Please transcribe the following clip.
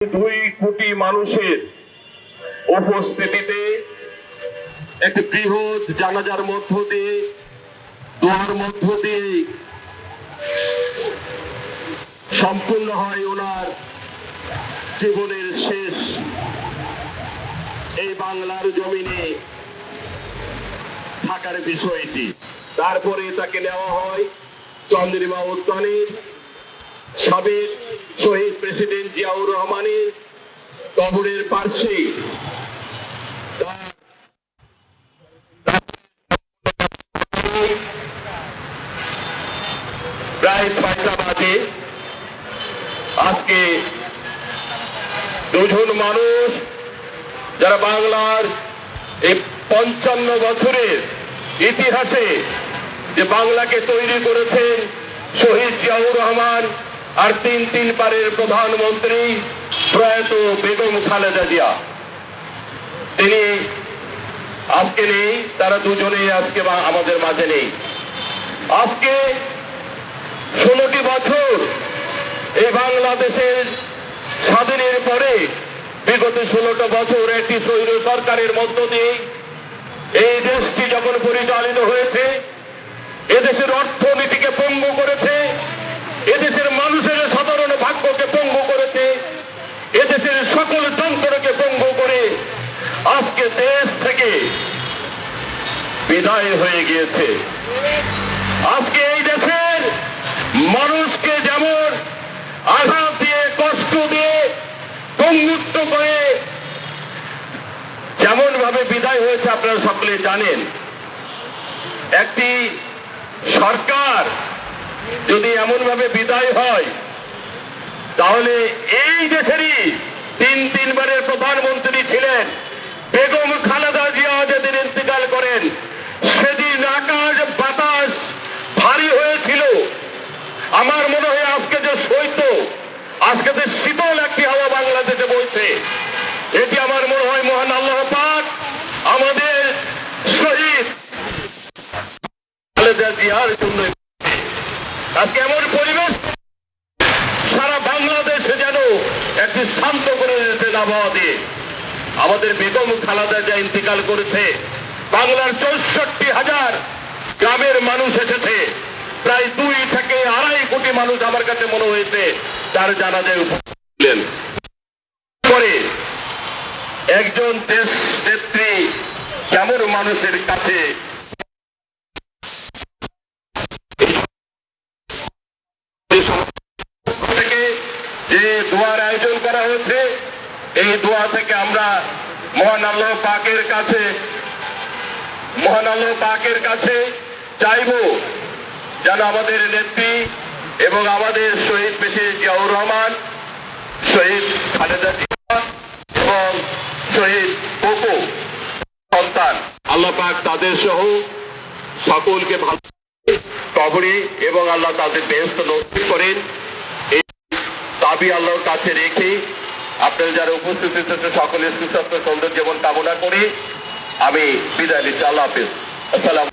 2 কোটি মানুষের উপস্থিতিতে একটি বৃহৎ জানাজার মধ্য দিয়ে দোয়ার মধ্য দিয়ে সম্পূর্ণ হয় ওনার জীবনের শেষ এই বাংলার জমিনে থাকার বিষয়টি। তারপরে তাকে নেওয়া হয় চন্দ্রিমা উদ্যানের সাবেক শহীদ প্রেসিডেন্ট জিয়াউর রহমানের কবরের পার্শ্বে প্রায় 6টা বাজে আজকে দুজন মানুষ যারা বাংলার এই 55 বছরের ইতিহাসে যে বাংলাকে তৈরি করেছেন শহীদ জিয়াউর রহমান আর 3 বারের প্রধানমন্ত্রী প্রয়াত বেগম খালেদা জিয়া, তিনি আজকে নেই। তারা দুজনেই আজকে আমাদের মাঝে নেই। আজকে 16টি বছর এই বাংলাদেশের স্বাধীনের পরে বিগত 16টা বছর একটি স্বৈর সরকারের মধ্য দিয়ে এই দেশটি যখন পরিচালিত হয়েছে, এদেশের অর্থনীতিকে পঙ্গু করেছে, এদেশের মানুষের সাধারণ ভাগ্যকে পঙ্গু করেছে, এদেশের সকল যন্ত্রকে পঙ্গু করে আজকে দেশ থেকে বিদায় হয়ে গিয়েছে। আজকে এই দেশের মানুষকে যেমন আঘাত দিয়ে, কষ্ট দিয়ে, পঙ্গুত্ব করে যেমন ভাবে বিদায় হয়েছে আপনারা সকলে জানেন। একটি সরকার যদি এমন ভাবে বিদায় হয়, তাহলে এই দেশেরই 3 বারের প্রধানমন্ত্রী ছিলেন বেগম খালেদা জিয়া যেদিন ইন্তেকাল করেন, সেদিন আকাশ বাতাস ভারী হয়েছিল। আমার মনে হয় আজকে যে শৈত্য, আজকে যে শীতল একটি হাওয়া বাংলাদেশে বইছে, এটি আমার মনে হয় মহান আল্লাহ পাক আমাদের শহীদ খালেদা জিয়ার জন্য। আজকে এমন পরিবেশ সারা বাংলাদেশে যেন একটি শান্ত করে দিতে আবহাওয়া দিয়ে আমাদের বেগম খালেদা জিয়া ইন্তেকাল করেছে। বাংলার 64,000 গ্রামের মানুষ এসেছে, প্রায় 2 থেকে 2.5 কোটি মানুষ আমার কাছে মনে হয়েছে তার জানাজায় উপস্থিত ছিলেন। পরে একজন দেশ নেত্রী কেমন মানুষের কাছে থেকে যে দোয়ার আয়োজন করা হয়েছে, এই দোয়া থেকে আমরা মহান আল্লাহ পাকের কাছে চাইব যেন আমাদের নেত্রী এবং আমাদের শহীদ প্রেসিডেন্ট জিয়াউর রহমান, শহীদ খালেদা জিয়া এবং শহীদ কোকো সন্তান আল্লাহ পাক তাদের সহ সকলকে ভালো কবরে এবং আল্লাহ তাদের বেহেশত নসিব করেন, এই দাবি আল্লাহর কাছে রেখে আপনারা যারা উপস্থিত হয়েছে সকলের সুস্বাস্থ্য সুন্দর জীবন কামনা করে আমি বিদায় নিচ্ছি। আল্লাহ হাফেজ। আসসালামু